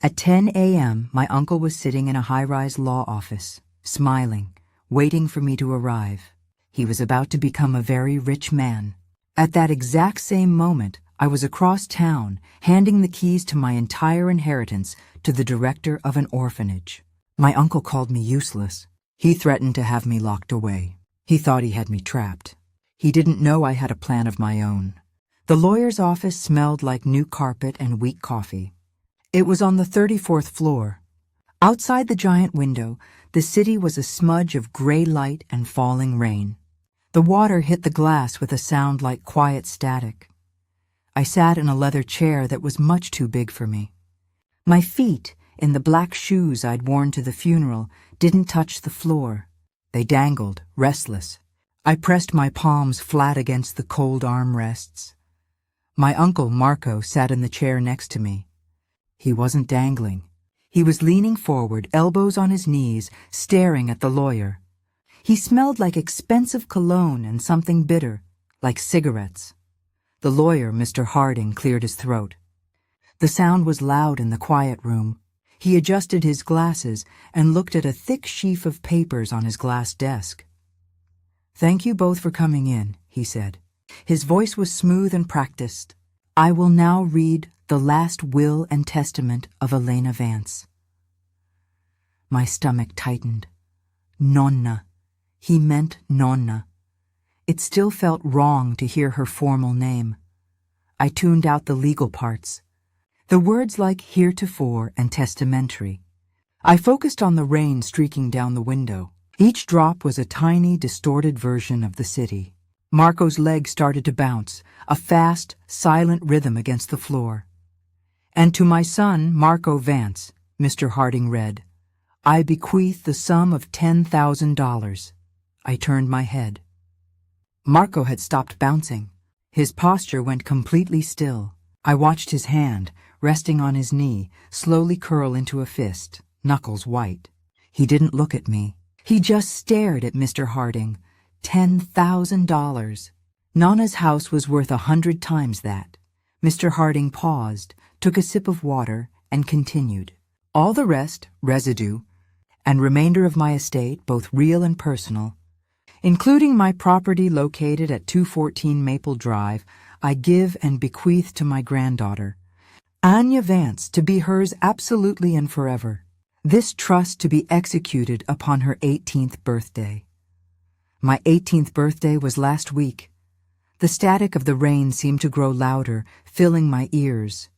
At 10 a.m., my uncle was sitting in a high-rise law office, smiling, waiting for me to arrive. He was about to become a very rich man. At that exact same moment, I was across town, handing the keys to my entire inheritance to the director of an orphanage. My uncle called me useless. He threatened to have me locked away. He thought he had me trapped. He didn't know I had a plan of my own. The lawyer's office smelled like new carpet and weak coffee. It was on the 34th floor. Outside the giant window, the city was a smudge of gray light and falling rain. The water hit the glass with a sound like quiet static. I sat in a leather chair that was much too big for me. My feet, in the black shoes I'd worn to the funeral, didn't touch the floor. They dangled, restless. I pressed my palms flat against the cold armrests. My uncle, Marco, sat in the chair next to me. He wasn't dangling. He was leaning forward, elbows on his knees, staring at the lawyer. He smelled like expensive cologne and something bitter, like cigarettes. The lawyer, Mr. Harding, cleared his throat. The sound was loud in the quiet room. He adjusted his glasses and looked at a thick sheaf of papers on his glass desk. "Thank you both for coming in," he said. His voice was smooth and practiced. "I will now read the last will and testament of Elena Vance." My stomach tightened. Nonna. He meant Nonna. It still felt wrong to hear her formal name. I tuned out the legal parts. The words like heretofore and testamentary. I focused on the rain streaking down the window. Each drop was a tiny, distorted version of the city. Marco's legs started to bounce, a fast, silent rhythm against the floor. "And to my son, Marco Vance," Mr. Harding read, "I bequeath the sum of $10,000. I turned my head. Marco had stopped bouncing. His posture went completely still. I watched his hand, resting on his knee, slowly curl into a fist, knuckles white. He didn't look at me. He just stared at Mr. Harding. $10,000. Nana's house was worth 100 times that. Mr. Harding paused, took a sip of water, and continued. "All the rest, residue, and remainder of my estate, both real and personal, including my property located at 214 Maple Drive, I give and bequeath to my granddaughter, Anya Vance, to be hers absolutely and forever. This trust to be executed upon her 18th birthday." My 18th birthday was last week. The static of the rain seemed to grow louder, filling my ears.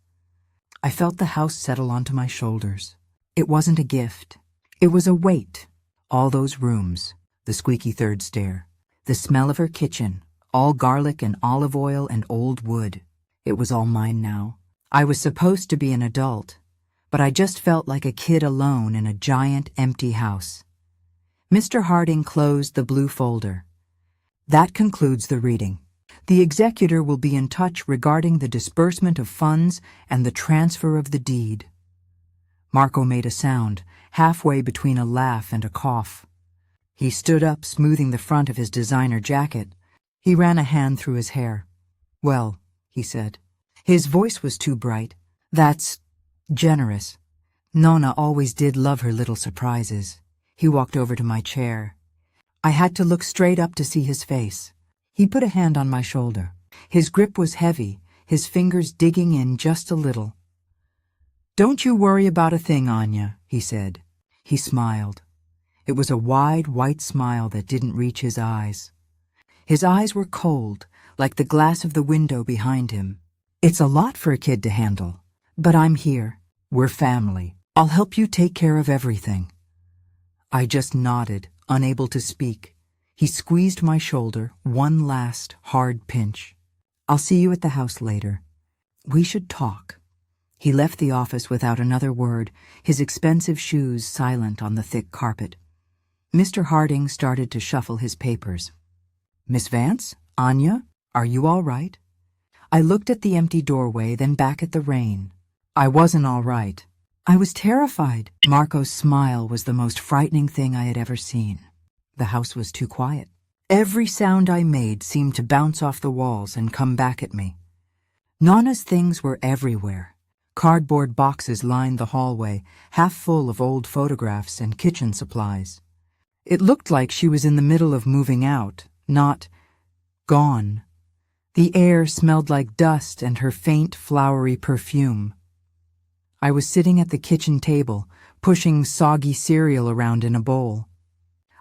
I felt the house settle onto my shoulders. It wasn't a gift. It was a weight. All those rooms, the squeaky third stair, the smell of her kitchen, all garlic and olive oil and old wood. It was all mine now. I was supposed to be an adult, but I just felt like a kid alone in a giant, empty house. Mr. Harding closed the blue folder. "That concludes the reading. The executor will be in touch regarding the disbursement of funds and the transfer of the deed." Marco made a sound, halfway between a laugh and a cough. He stood up, smoothing the front of his designer jacket. He ran a hand through his hair. "Well," he said. His voice was too bright. "That's generous. Nonna always did love her little surprises." He walked over to my chair. I had to look straight up to see his face. He put a hand on my shoulder. His grip was heavy, his fingers digging in just a little. "Don't you worry about a thing, Anya," he said. He smiled. It was a wide, white smile that didn't reach his eyes. His eyes were cold, like the glass of the window behind him. "It's a lot for a kid to handle, but I'm here. We're family. I'll help you take care of everything." I just nodded, unable to speak. He squeezed my shoulder, one last, hard pinch. "I'll see you at the house later. We should talk." He left the office without another word, his expensive shoes silent on the thick carpet. Mr. Harding started to shuffle his papers. "Miss Vance? Anya? Are you all right?" I looked at the empty doorway, then back at the rain. I wasn't all right. I was terrified. Marco's smile was the most frightening thing I had ever seen. The house was too quiet. Every sound I made seemed to bounce off the walls and come back at me. Nana's things were everywhere. Cardboard boxes lined the hallway, half full of old photographs and kitchen supplies. It looked like she was in the middle of moving out, not gone. The air smelled like dust and her faint, flowery perfume. I was sitting at the kitchen table, pushing soggy cereal around in a bowl.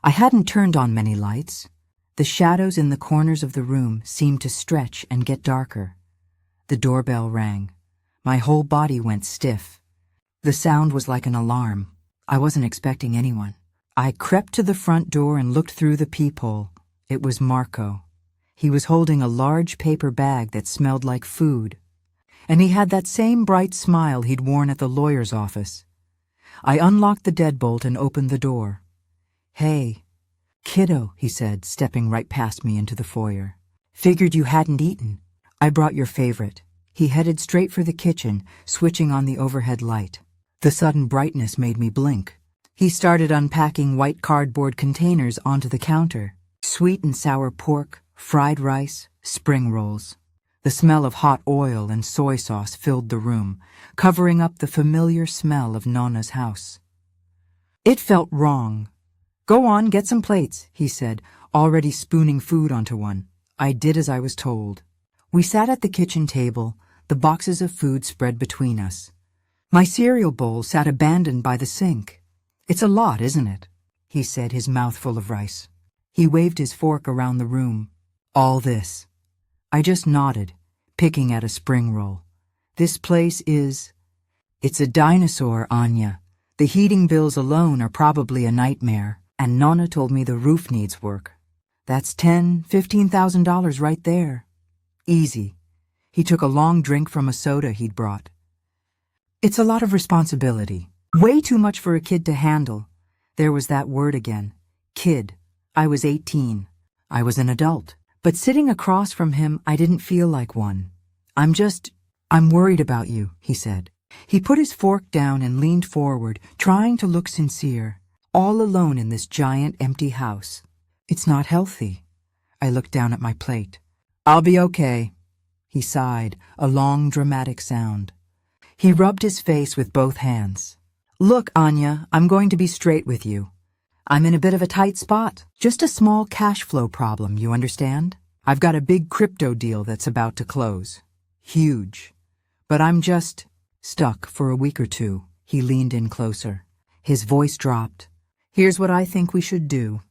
I hadn't turned on many lights. The shadows in the corners of the room seemed to stretch and get darker. The doorbell rang. My whole body went stiff. The sound was like an alarm. I wasn't expecting anyone. I crept to the front door and looked through the peephole. It was Marco. He was holding a large paper bag that smelled like food. And he had that same bright smile he'd worn at the lawyer's office. I unlocked the deadbolt and opened the door. "Hey, kiddo," he said, stepping right past me into the foyer. "Figured you hadn't eaten. I brought your favorite." He headed straight for the kitchen, switching on the overhead light. The sudden brightness made me blink. He started unpacking white cardboard containers onto the counter. Sweet and sour pork, fried rice, spring rolls. The smell of hot oil and soy sauce filled the room, covering up the familiar smell of Nonna's house. It felt wrong. "Go on, get some plates," he said, already spooning food onto one. I did as I was told. We sat at the kitchen table, the boxes of food spread between us. My cereal bowl sat abandoned by the sink. "It's a lot, isn't it?" he said, his mouth full of rice. He waved his fork around the room. "All this." I just nodded, picking at a spring roll. "This place is—" "It's a dinosaur, Anya. The heating bills alone are probably a nightmare, and Nonna told me the roof needs work. That's $10,000–15,000 right there. Easy." He took a long drink from a soda he'd brought. "It's a lot of responsibility. Way too much for a kid to handle." There was that word again. Kid. I was 18. I was an adult. But sitting across from him, I didn't feel like one. I'm worried about you," he said. He put his fork down and leaned forward, trying to look sincere. All alone in this giant empty house. "It's not healthy." I looked down at my plate. "I'll be okay." He sighed, a long, dramatic sound. He rubbed his face with both hands. "Look, Anya, I'm going to be straight with you. I'm in a bit of a tight spot. Just a small cash flow problem, you understand? I've got a big crypto deal that's about to close. Huge. But I'm just stuck for a week or two." He leaned in closer. His voice dropped. "Here's what I think we should do.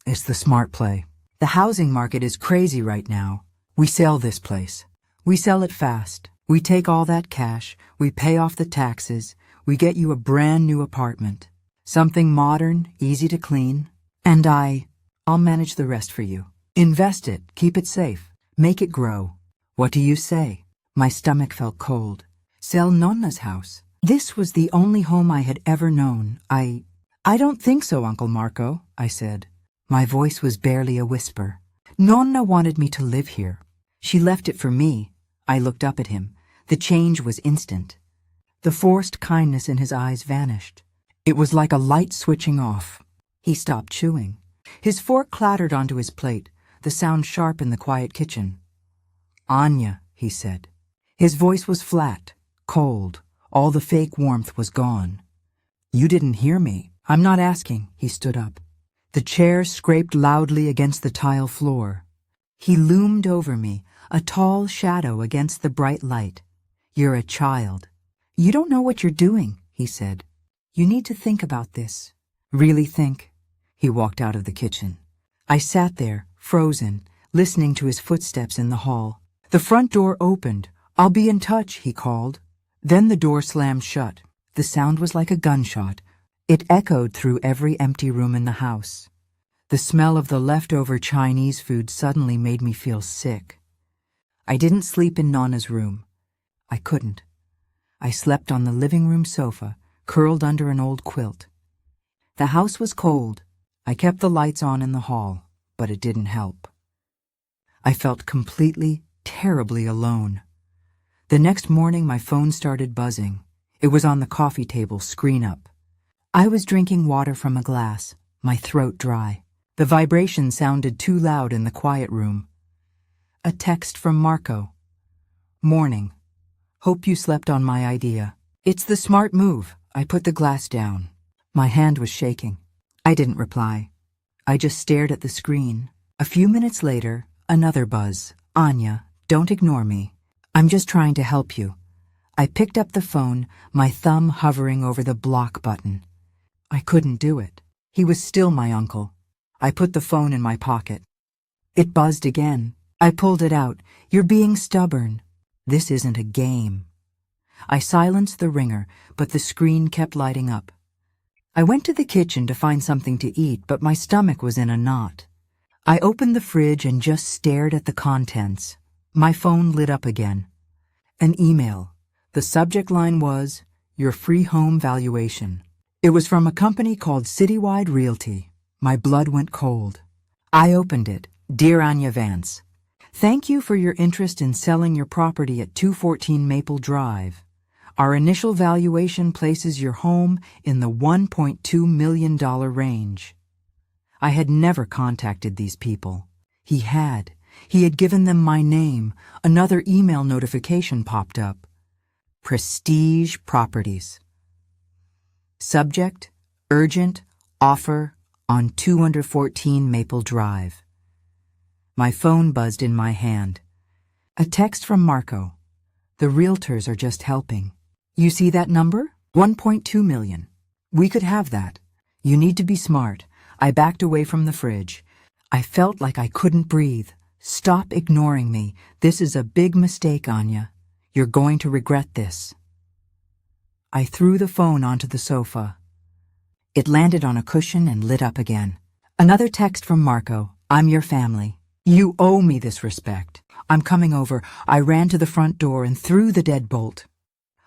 It's the smart play. The housing market is crazy right now. We sell this place. We sell it fast. We take all that cash. We pay off the taxes. We get you a brand new apartment. Something modern, easy to clean. And I'll manage the rest for you. Invest it, keep it safe, make it grow. What do you say?" My stomach felt cold. Sell Nonna's house. This was the only home I had ever known. I don't think so, Uncle Marco," I said. My voice was barely a whisper. "Nonna wanted me to live here. She left it for me." I looked up at him. The change was instant. The forced kindness in his eyes vanished. It was like a light switching off. He stopped chewing. His fork clattered onto his plate, the sound sharp in the quiet kitchen. "Anya," he said. His voice was flat, cold. All the fake warmth was gone. "You didn't hear me. I'm not asking." He stood up. The chair scraped loudly against the tile floor. He loomed over me, a tall shadow against the bright light. "You're a child. You don't know what you're doing," he said. "You need to think about this. Really think." He walked out of the kitchen. I sat there, frozen, listening to his footsteps in the hall. The front door opened. "I'll be in touch," he called. Then the door slammed shut. The sound was like a gunshot. It echoed through every empty room in the house. The smell of the leftover Chinese food suddenly made me feel sick. I didn't sleep in Nonna's room. I couldn't. I slept on the living room sofa, curled under an old quilt. The house was cold. I kept the lights on in the hall, but it didn't help. I felt completely, terribly alone. The next morning my phone started buzzing. It was on the coffee table, screen up. I was drinking water from a glass, my throat dry. The vibration sounded too loud in the quiet room. A text from Marco. "Morning. Hope you slept on my idea. It's the smart move. I put the glass down. My hand was shaking. I didn't reply. I just stared at the screen. A few minutes later, another buzz. Anya, don't ignore me. I'm just trying to help you. I picked up the phone, my thumb hovering over the block button. I couldn't do it. He was still my uncle. I put the phone in my pocket. It buzzed again. I pulled it out. You're being stubborn. This isn't a game. I silenced the ringer, but the screen kept lighting up. I went to the kitchen to find something to eat, but my stomach was in a knot. I opened the fridge and just stared at the contents. My phone lit up again. An email. The subject line was, "Your free home valuation." It was from a company called Citywide Realty. My blood went cold. I opened it. Dear Anya Vance, thank you for your interest in selling your property at 214 Maple Drive. Our initial valuation places your home in the $1.2 million range. I had never contacted these people. He had. He had given them my name. Another email notification popped up. Prestige Properties. Subject, urgent, offer on 214 Maple Drive. My phone buzzed in my hand. A text from Marco. The realtors are just helping. You see that number? 1.2 million. We could have that. You need to be smart. I backed away from the fridge. I felt like I couldn't breathe. Stop ignoring me. This is a big mistake, Anya. You're going to regret this. I threw the phone onto the sofa. It landed on a cushion and lit up again. Another text from Marco. I'm your family. You owe me this respect. I'm coming over. I ran to the front door and threw the deadbolt.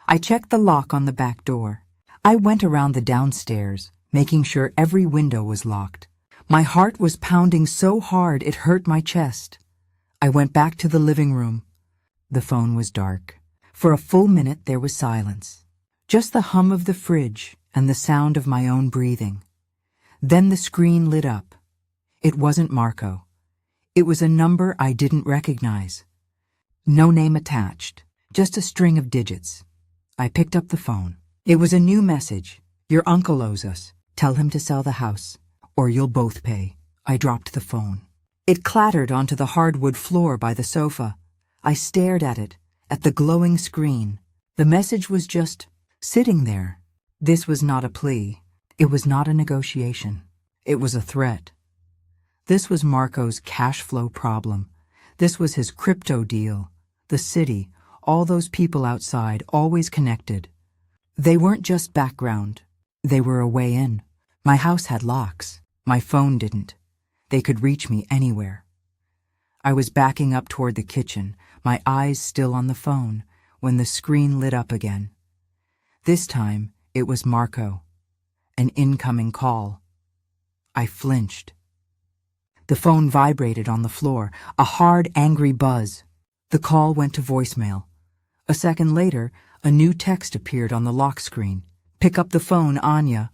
I checked the lock on the back door. I went around the downstairs, making sure every window was locked. My heart was pounding so hard it hurt my chest. I went back to the living room. The phone was dark. For a full minute there was silence. Just the hum of the fridge and the sound of my own breathing. Then the screen lit up. It wasn't Marco. It was a number I didn't recognize. No name attached, just a string of digits. I picked up the phone. It was a new message. Your uncle owes us. Tell him to sell the house, or you'll both pay. I dropped the phone. It clattered onto the hardwood floor by the sofa. I stared at it, at the glowing screen. The message was just sitting there. This was not a plea. It was not a negotiation. It was a threat. This was Marco's cash flow problem. This was his crypto deal. The city, all those people outside, always connected. They weren't just background. They were a way in. My house had locks. My phone didn't. They could reach me anywhere. I was backing up toward the kitchen, my eyes still on the phone, when the screen lit up again. This time, it was Marco. An incoming call. I flinched. The phone vibrated on the floor, a hard, angry buzz. The call went to voicemail. A second later, a new text appeared on the lock screen. Pick up the phone, Anya.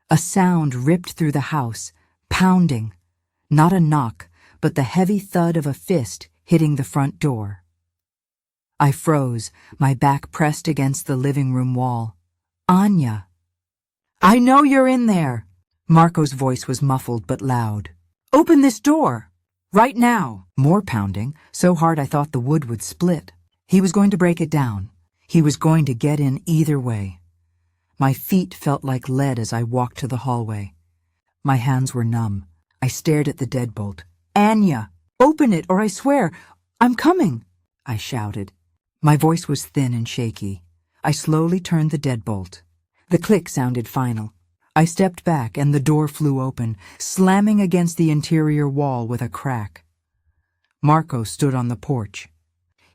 A sound ripped through the house, pounding. Not a knock, but the heavy thud of a fist hitting the front door. I froze, my back pressed against the living room wall. Anya. I know you're in there. Marco's voice was muffled but loud. Open this door. Right now. More pounding, so hard I thought the wood would split. He was going to break it down. He was going to get in either way. My feet felt like lead as I walked to the hallway. My hands were numb. I stared at the deadbolt. Anya, open it or I swear, I'm coming, I shouted. My voice was thin and shaky. I slowly turned the deadbolt. The click sounded final. I stepped back and the door flew open, slamming against the interior wall with a crack. Marco stood on the porch.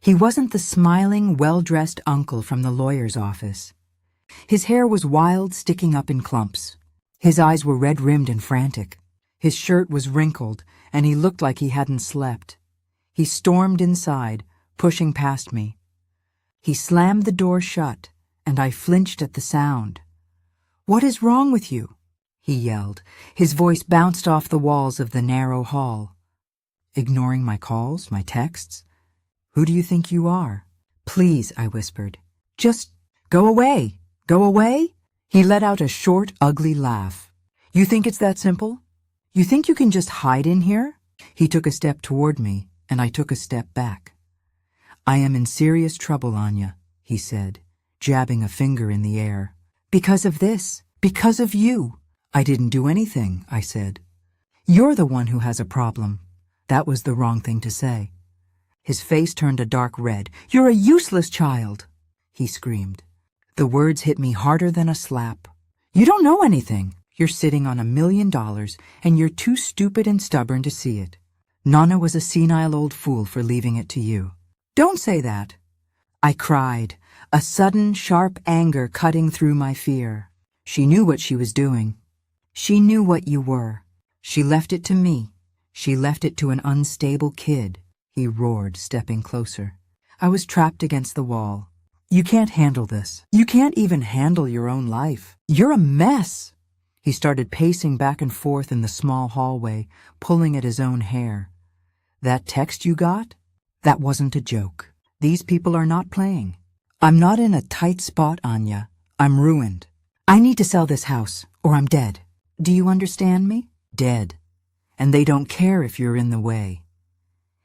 He wasn't the smiling, well-dressed uncle from the lawyer's office. His hair was wild, sticking up in clumps. His eyes were red-rimmed and frantic. His shirt was wrinkled, and he looked like he hadn't slept. He stormed inside, pushing past me. He slammed the door shut, and I flinched at the sound. "What is wrong with you?" he yelled. His voice bounced off the walls of the narrow hall. Ignoring my calls, my texts? Who do you think you are? Please, I whispered. Just go away. Go away? He let out a short, ugly laugh. You think it's that simple? You think you can just hide in here? He took a step toward me, and I took a step back. I am in serious trouble, Anya, he said, jabbing a finger in the air. Because of this. Because of you. I didn't do anything, I said. You're the one who has a problem. That was the wrong thing to say. His face turned a dark red. You're a useless child, he screamed. The words hit me harder than a slap. You don't know anything. You're sitting on $1 million, and you're too stupid and stubborn to see it. Nana was a senile old fool for leaving it to you. Don't say that. I cried, a sudden, sharp anger cutting through my fear. She knew what she was doing. She knew what you were. She left it to me. She left it to an unstable kid, he roared, stepping closer. I was trapped against the wall. You can't handle this. You can't even handle your own life. You're a mess. He started pacing back and forth in the small hallway, pulling at his own hair. That text you got? That wasn't a joke. These people are not playing. I'm not in a tight spot, Anya. I'm ruined. I need to sell this house, or I'm dead. Do you understand me? Dead. And they don't care if you're in the way.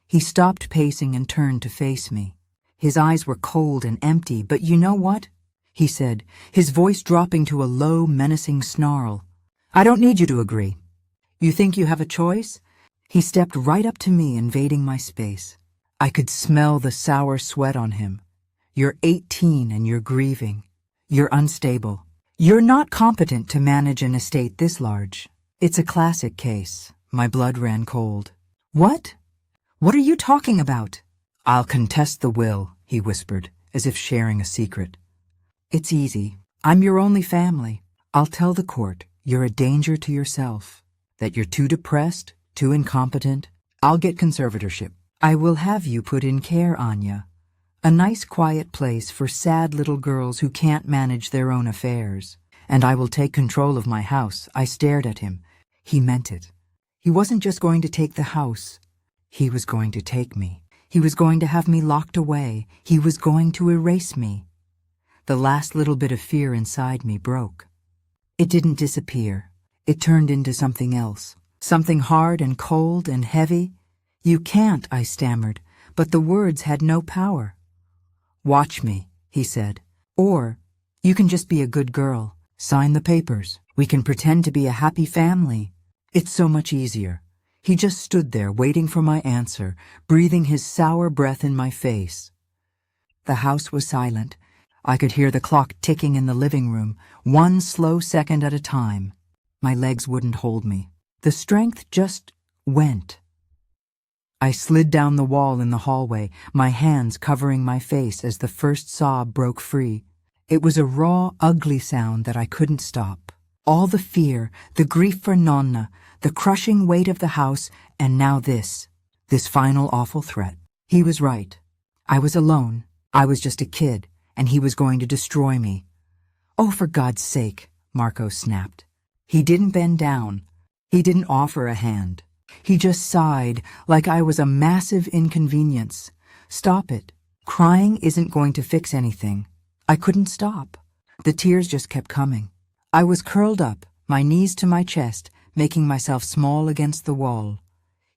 He stopped pacing and turned to face me. His eyes were cold and empty, but you know what? He said, his voice dropping to a low, menacing snarl. I don't need you to agree. You think you have a choice? He stepped right up to me, invading my space. I could smell the sour sweat on him. You're 18 and you're grieving. You're unstable. You're not competent to manage an estate this large. It's a classic case. My blood ran cold. What? What are you talking about? I'll contest the will, he whispered, as if sharing a secret. It's easy. I'm your only family. I'll tell the court you're a danger to yourself, that you're too depressed, too incompetent. I'll get conservatorship. I will have you put in care, Anya. A nice quiet place for sad little girls who can't manage their own affairs. And I will take control of my house. I stared at him. He meant it. He wasn't just going to take the house. He was going to take me. He was going to have me locked away. He was going to erase me. The last little bit of fear inside me broke. It didn't disappear. It turned into something else. Something hard and cold and heavy. You can't, I stammered, but the words had no power. Watch me, he said. Or, you can just be a good girl. Sign the papers. We can pretend to be a happy family. It's so much easier. He just stood there waiting for my answer, breathing his sour breath in my face. The house was silent. I could hear the clock ticking in the living room, 1 slow second at a time. My legs wouldn't hold me. The strength just went. I slid down the wall in the hallway, my hands covering my face as the first sob broke free. It was a raw, ugly sound that I couldn't stop. All the fear, the grief for Nonna, the crushing weight of the house, and now this final awful threat. He was right. I was alone. I was just a kid, and he was going to destroy me. Oh, for God's sake, Marco snapped. He didn't bend down. He didn't offer a hand. He just sighed like I was a massive inconvenience. Stop it. Crying isn't going to fix anything. I couldn't stop. The tears just kept coming. I was curled up, my knees to my chest, making myself small against the wall.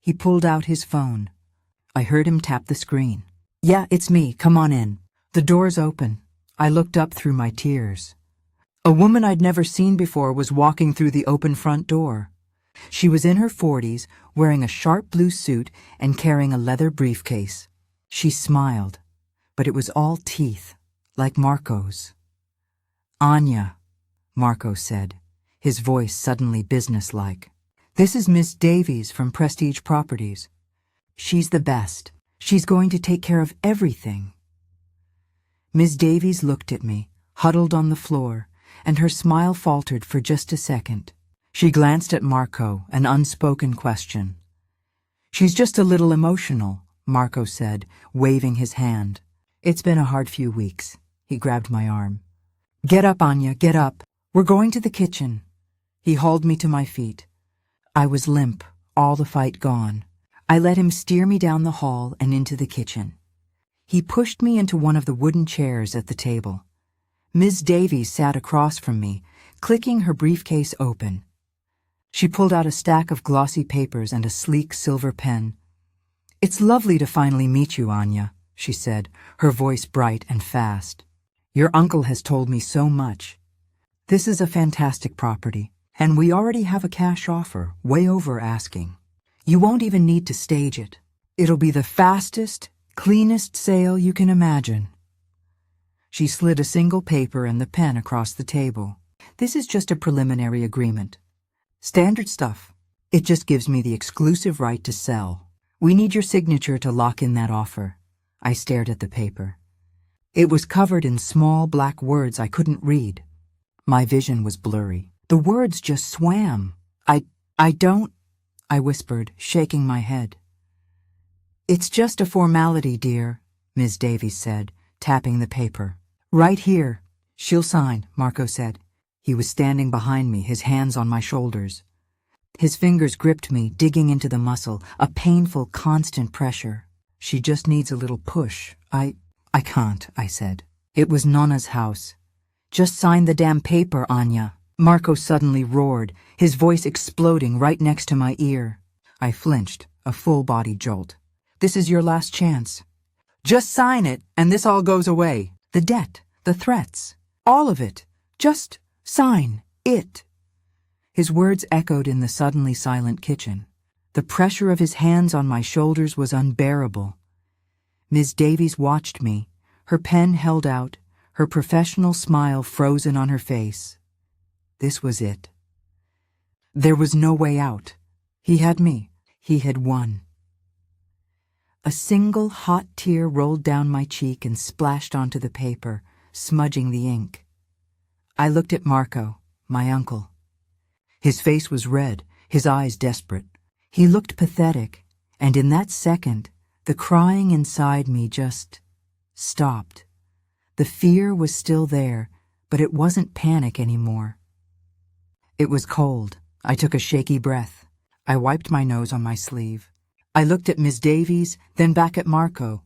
He pulled out his phone. I heard him tap the screen. Yeah, it's me. Come on in. The door's open. I looked up through my tears. A woman I'd never seen before was walking through the open front door. She was in her 40s, wearing a sharp blue suit and carrying a leather briefcase. She smiled, but it was all teeth, like Marco's. Anya, Marco said, his voice suddenly businesslike. This is Miss Davies from Prestige Properties. She's the best. She's going to take care of everything. Miss Davies looked at me, huddled on the floor, and her smile faltered for just a second. She glanced at Marco, an unspoken question. She's just a little emotional, Marco said, waving his hand. It's been a hard few weeks. He grabbed my arm. Get up, Anya, get up. We're going to the kitchen. He hauled me to my feet. I was limp, all the fight gone. I let him steer me down the hall and into the kitchen. He pushed me into one of the wooden chairs at the table. Ms. Davies sat across from me, clicking her briefcase open. She pulled out a stack of glossy papers and a sleek silver pen. "It's lovely to finally meet you, Anya," she said, her voice bright and fast. "Your uncle has told me so much. This is a fantastic property, and we already have a cash offer, way over asking. You won't even need to stage it. It'll be the fastest, cleanest sale you can imagine." She slid a single paper and the pen across the table. "This is just a preliminary agreement. Standard stuff. It just gives me the exclusive right to sell. We need your signature to lock in that offer." I stared at the paper. It was covered in small black words I couldn't read. My vision was blurry. The words just swam. I don't, I whispered, shaking my head. "It's just a formality, dear," Ms. Davies said, tapping the paper. "Right here." "She'll sign," Marco said. He was standing behind me, his hands on my shoulders. His fingers gripped me, digging into the muscle, a painful, constant pressure. "She just needs a little push." I can't," I said. "It was Nonna's house." "Just sign the damn paper, Anya," Marco suddenly roared, his voice exploding right next to my ear. I flinched, a full-body jolt. "This is your last chance. Just sign it, and this all goes away. The debt, the threats, all of it. Just sign it." His words echoed in the suddenly silent kitchen. The pressure of his hands on my shoulders was unbearable. Ms. Davies watched me, her pen held out, her professional smile frozen on her face. This was it. There was no way out. He had me. He had won. A single hot tear rolled down my cheek and splashed onto the paper, smudging the ink. I looked at Marco, my uncle. His face was red, his eyes desperate. He looked pathetic, and in that second, the crying inside me just stopped. The fear was still there, but it wasn't panic anymore. It was cold. I took a shaky breath. I wiped my nose on my sleeve. I looked at Ms. Davies, then back at Marco.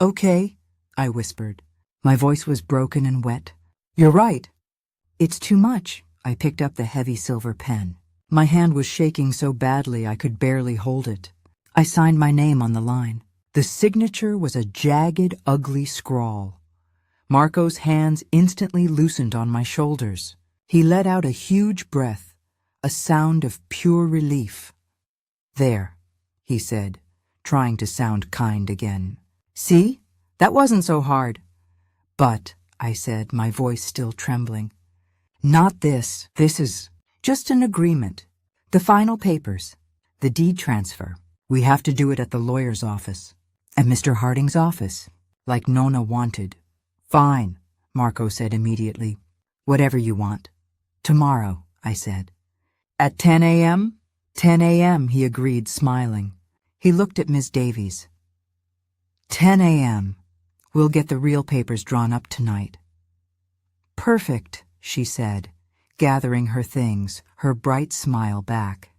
"Okay," I whispered. My voice was broken and wet. "You're right." "It's too much." I picked up the heavy silver pen. My hand was shaking so badly I could barely hold it. I signed my name on the line. The signature was a jagged, ugly scrawl. Marco's hands instantly loosened on my shoulders. He let out a huge breath, a sound of pure relief. "There," he said, trying to sound kind again. "See? That wasn't so hard." "But," I said, my voice still trembling, "not this. This is just an agreement. The final papers, the deed transfer. We have to do it at the lawyer's office. At Mr. Harding's office, like Nonna wanted." "Fine," Marco said immediately. "Whatever you want." "Tomorrow," I said. "At 10 a.m.? 10 a.m., he agreed, smiling. He looked at Ms. Davies. 10 a.m. We'll get the real papers drawn up tonight." "Perfect," she said, gathering her things, her bright smile back.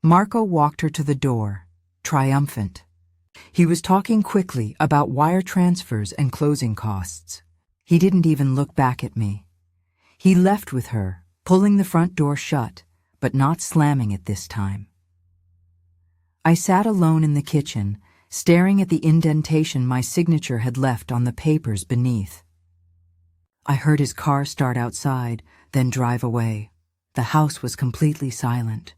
Marco walked her to the door, triumphant. He was talking quickly about wire transfers and closing costs. He didn't even look back at me. He left with her, pulling the front door shut, but not slamming it this time. I sat alone in the kitchen, staring at the indentation my signature had left on the papers beneath. I heard his car start outside, then drive away. The house was completely silent.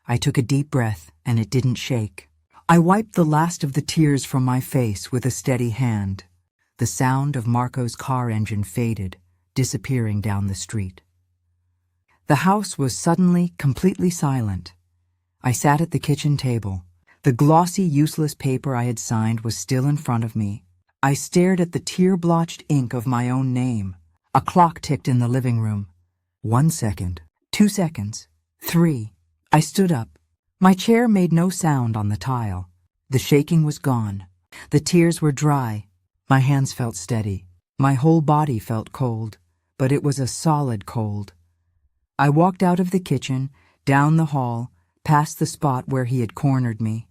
I took a deep breath, and it didn't shake. I wiped the last of the tears from my face with a steady hand. The sound of Marco's car engine faded, disappearing down the street. The house was suddenly completely silent. I sat at the kitchen table. The glossy, useless paper I had signed was still in front of me. I stared at the tear-blotched ink of my own name. A clock ticked in the living room. 1 second, 2 seconds, 3. I stood up. My chair made no sound on the tile. The shaking was gone. The tears were dry. My hands felt steady. My whole body felt cold, but it was a solid cold. I walked out of the kitchen, down the hall, past the spot where he had cornered me.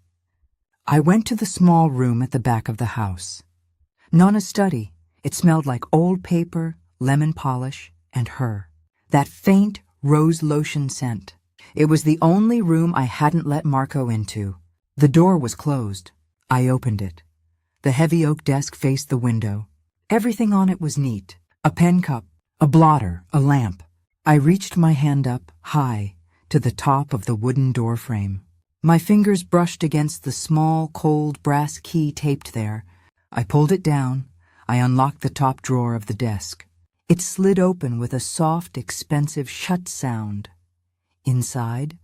I went to the small room at the back of the house. Nona's study. It smelled like old paper, lemon polish, and her. That faint rose lotion scent. It was the only room I hadn't let Marco into. The door was closed. I opened it. The heavy oak desk faced the window. Everything on it was neat. A pen cup, a blotter, a lamp. I reached my hand up, high, to the top of the wooden door frame. My fingers brushed against the small, cold brass key taped there. I pulled it down. I unlocked the top drawer of the desk. It slid open with a soft, expensive shut sound. Inside,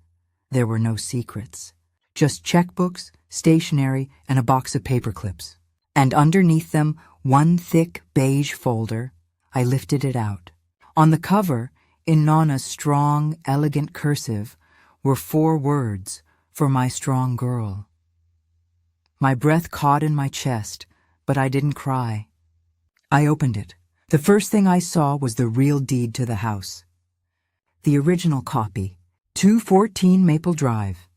there were no secrets. Just checkbooks, stationery, and a box of paperclips. And underneath them, one thick beige folder. I lifted it out. On the cover, in Nona's strong, elegant cursive, were 4 words, "For my strong girl." My breath caught in my chest, but I didn't cry. I opened it. The first thing I saw was the real deed to the house. The original copy, 214 Maple Drive.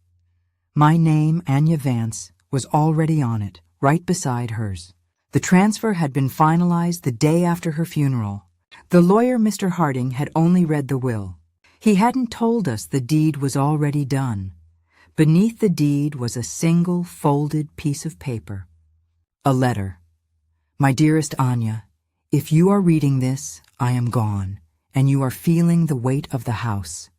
My name, Anya Vance, was already on it, right beside hers. The transfer had been finalized the day after her funeral. The lawyer, Mr. Harding, had only read the will. He hadn't told us the deed was already done. Beneath the deed was a single folded piece of paper. A letter. My dearest Anya, if you are reading this, I am gone, and you are feeling the weight of the house.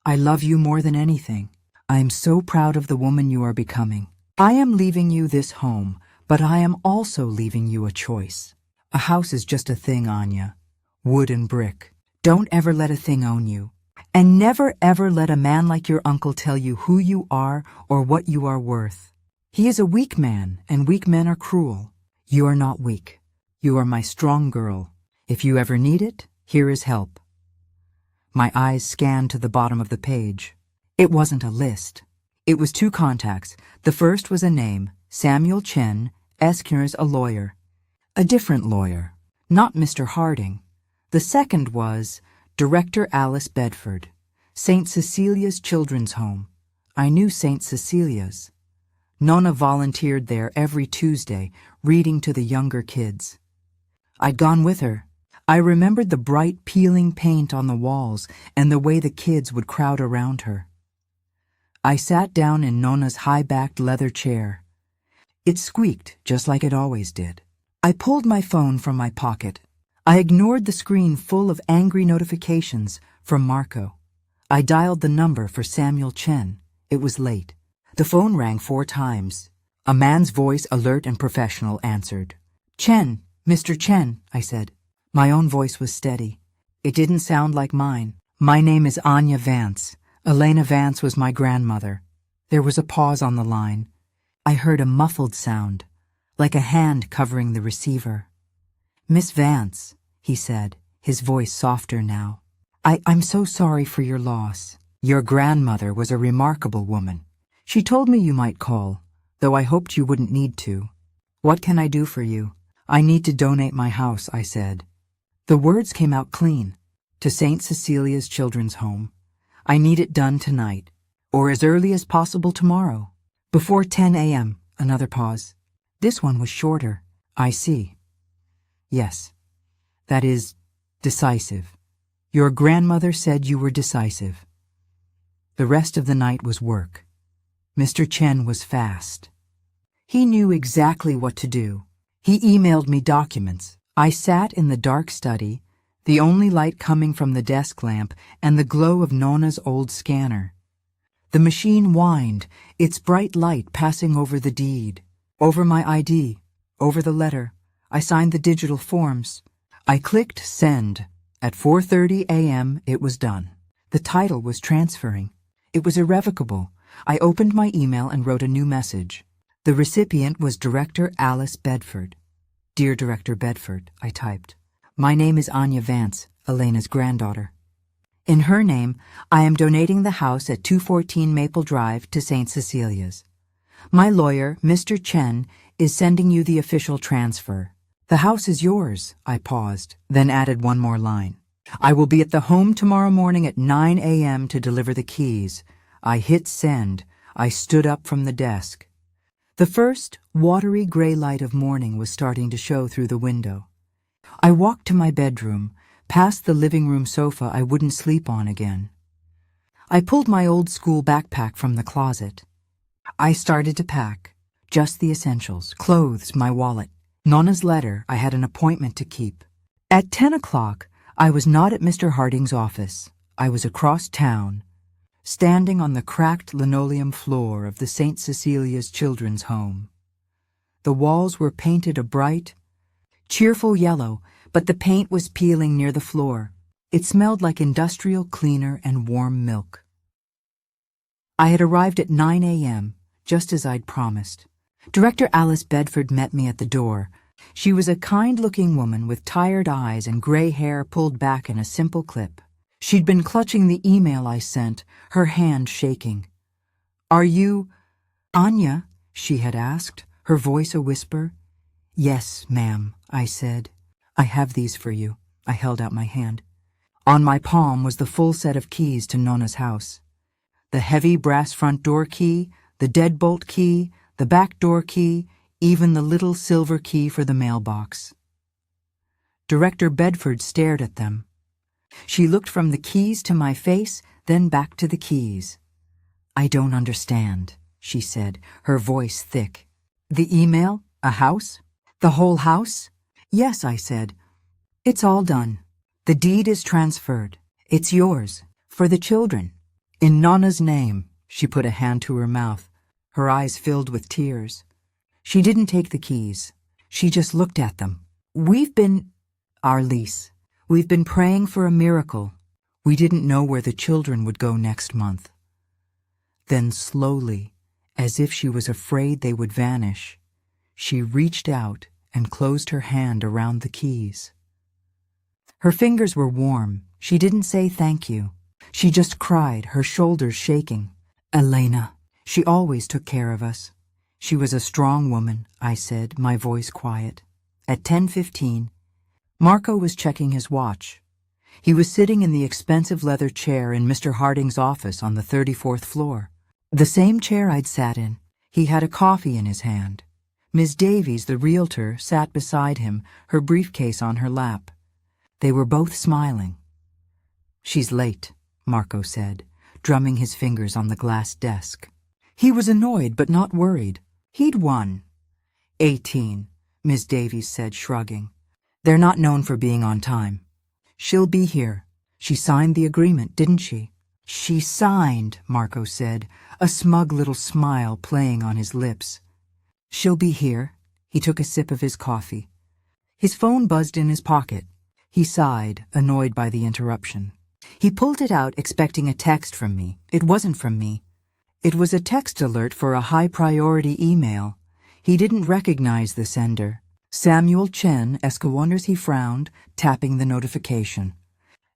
I love you more than anything. I am so proud of the woman you are becoming. I am leaving you this home, but I am also leaving you a choice. A house is just a thing, Anya. Wood and brick. Don't ever let a thing own you. And never ever let a man like your uncle tell you who you are or what you are worth. He is a weak man, and weak men are cruel. You are not weak. You are my strong girl. If you ever need it, here is help. My eyes scanned to the bottom of the page. It wasn't a list. It was 2 contacts. The first was a name, Samuel Chen, Eskers, a lawyer. A different lawyer, not Mr. Harding. The second was Director Alice Bedford, St. Cecilia's Children's Home. I knew St. Cecilia's. Nona volunteered there every Tuesday, reading to the younger kids. I'd gone with her. I remembered the bright peeling paint on the walls and the way the kids would crowd around her. I sat down in Nona's high-backed leather chair. It squeaked just like it always did. I pulled my phone from my pocket. I ignored the screen full of angry notifications from Marco. I dialed the number for Samuel Chen. It was late. The phone rang 4 times. A man's voice, alert and professional, answered. "Chen, Mr. Chen," I said. My own voice was steady. It didn't sound like mine. "My name is Anya Vance. Elena Vance was my grandmother." There was a pause on the line. I heard a muffled sound, like a hand covering the receiver. "Miss Vance," he said, his voice softer now. I'm so sorry for your loss. Your grandmother was a remarkable woman. She told me you might call, though I hoped you wouldn't need to. What can I do for you?" "I need to donate my house," I said. The words came out clean. "To St. Cecilia's Children's Home. I need it done tonight, or as early as possible tomorrow. Before 10 a.m. Another pause. This one was shorter. "I see. Yes. That is decisive. Your grandmother said you were decisive." The rest of the night was work. Mr. Chen was fast. He knew exactly what to do. He emailed me documents. I sat in the dark study, the only light coming from the desk lamp and the glow of Nona's old scanner. The machine whined, its bright light passing over the deed, over my ID, over the letter. I signed the digital forms. I clicked send. At 4:30 a.m. it was done. The title was transferring. It was irrevocable. I opened my email and wrote a new message. The recipient was Director Alice Bedford. "Dear Director Bedford," I typed. "My name is Anya Vance, Elena's granddaughter. In her name, I am donating the house at 214 Maple Drive to St. Cecilia's. My lawyer, Mr. Chen, is sending you the official transfer. The house is yours." I paused, then added one more line. "I will be at the home tomorrow morning at 9 a.m. to deliver the keys." I hit send. I stood up from the desk. The first, watery gray light of morning was starting to show through the window. I walked to my bedroom, past the living room sofa I wouldn't sleep on again. I pulled my old school backpack from the closet. I started to pack, just the essentials, clothes, my wallet. Nonna's letter, I had an appointment to keep. At 10 o'clock, I was not at Mr. Harding's office. I was across town, standing on the cracked linoleum floor of the St. Cecilia's Children's Home. The walls were painted a bright, cheerful yellow, but the paint was peeling near the floor. It smelled like industrial cleaner and warm milk. I had arrived at 9 a.m., just as I'd promised. Director Alice Bedford met me at the door. She was a kind-looking woman with tired eyes and gray hair pulled back in a simple clip. She'd been clutching the email I sent, her hand shaking. "Are you Anya?" she had asked, her voice a whisper. "Yes, ma'am," I said. "I have these for you." I held out my hand. On my palm was the full set of keys to Nonna's house. The heavy brass front door key, the deadbolt key, the back door key, even the little silver key for the mailbox. Director Bedford stared at them. She looked from the keys to my face, then back to the keys. "I don't understand," she said, her voice thick. "The email? A house? The whole house?" "Yes," I said. "It's all done. The deed is transferred. It's yours, for the children. In Nonna's name." She put a hand to her mouth. Her eyes filled with tears. She didn't take the keys. She just looked at them. Our lease. We've been praying for a miracle. We didn't know where the children would go next month." Then slowly, as if she was afraid they would vanish, she reached out and closed her hand around the keys. Her fingers were warm. She didn't say thank you. She just cried, her shoulders shaking. "Elena, she always took care of us. She was a strong woman," I said, my voice quiet. At 10:15, Marco was checking his watch. He was sitting in the expensive leather chair in Mr. Harding's office on the 34th floor. The same chair I'd sat in. He had a coffee in his hand. Miss Davies, the realtor, sat beside him, her briefcase on her lap. They were both smiling. "She's late," Marco said, drumming his fingers on the glass desk. He was annoyed but not worried. He'd won. 18, Miss Davies said, shrugging. "They're not known for being on time. She'll be here. She signed the agreement, didn't she?" "She signed," Marco said, a smug little smile playing on his lips. "She'll be here." He took a sip of his coffee. His phone buzzed in his pocket. He sighed, annoyed by the interruption. He pulled it out, expecting a text from me. It wasn't from me. It was a text alert for a high-priority email. He didn't recognize the sender. Samuel Chen, wonders he frowned, tapping the notification.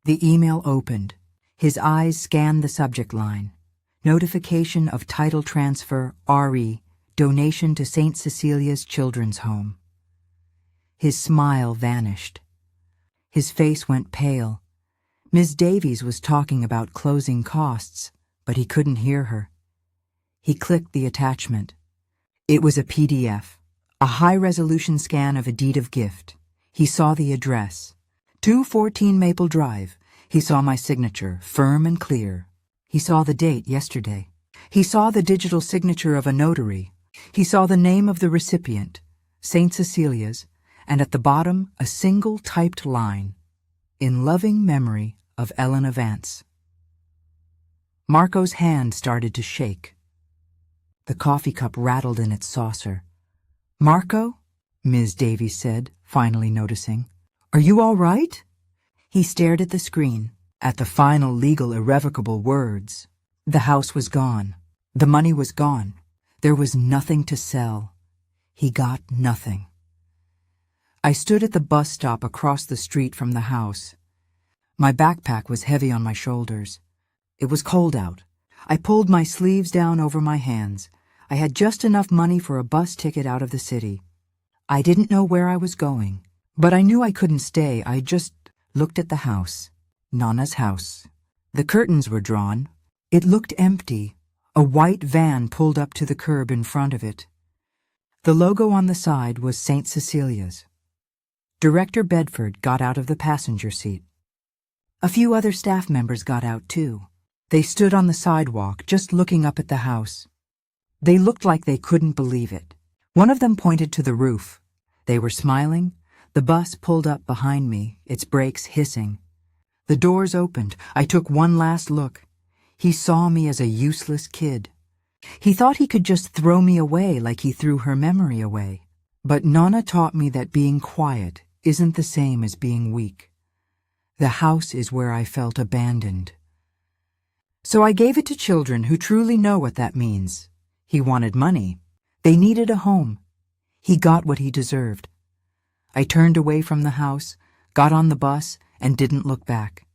The email opened. His eyes scanned the subject line. Notification of title transfer, RE, donation to St. Cecilia's Children's Home. His smile vanished. His face went pale. Miss Davies was talking about closing costs, but he couldn't hear her. He clicked the attachment. It was a PDF, a high-resolution scan of a deed of gift. He saw the address. 214 Maple Drive. He saw my signature, firm and clear. He saw the date, yesterday. He saw the digital signature of a notary. He saw the name of the recipient, St. Cecilia's, and at the bottom a single typed line, "In loving memory of Elena Vance." Marco's hand started to shake. The coffee cup rattled in its saucer. "Marco?" Ms. Davies said, finally noticing. "Are you all right?" He stared at the screen, at the final legal irrevocable words. The house was gone. The money was gone. There was nothing to sell. He got nothing. I stood at the bus stop across the street from the house. My backpack was heavy on my shoulders. It was cold out. I pulled my sleeves down over my hands. I had just enough money for a bus ticket out of the city. I didn't know where I was going, but I knew I couldn't stay. I just looked at the house. Nonna's house. The curtains were drawn. It looked empty. A white van pulled up to the curb in front of it. The logo on the side was St. Cecilia's. Director Bedford got out of the passenger seat. A few other staff members got out too. They stood on the sidewalk, just looking up at the house. They looked like they couldn't believe it. One of them pointed to the roof. They were smiling. The bus pulled up behind me, its brakes hissing. The doors opened. I took one last look. He saw me as a useless kid. He thought he could just throw me away like he threw her memory away. But Nonna taught me that being quiet isn't the same as being weak. The house is where I felt abandoned. So I gave it to children who truly know what that means. He wanted money. They needed a home. He got what he deserved. I turned away from the house, got on the bus, and didn't look back.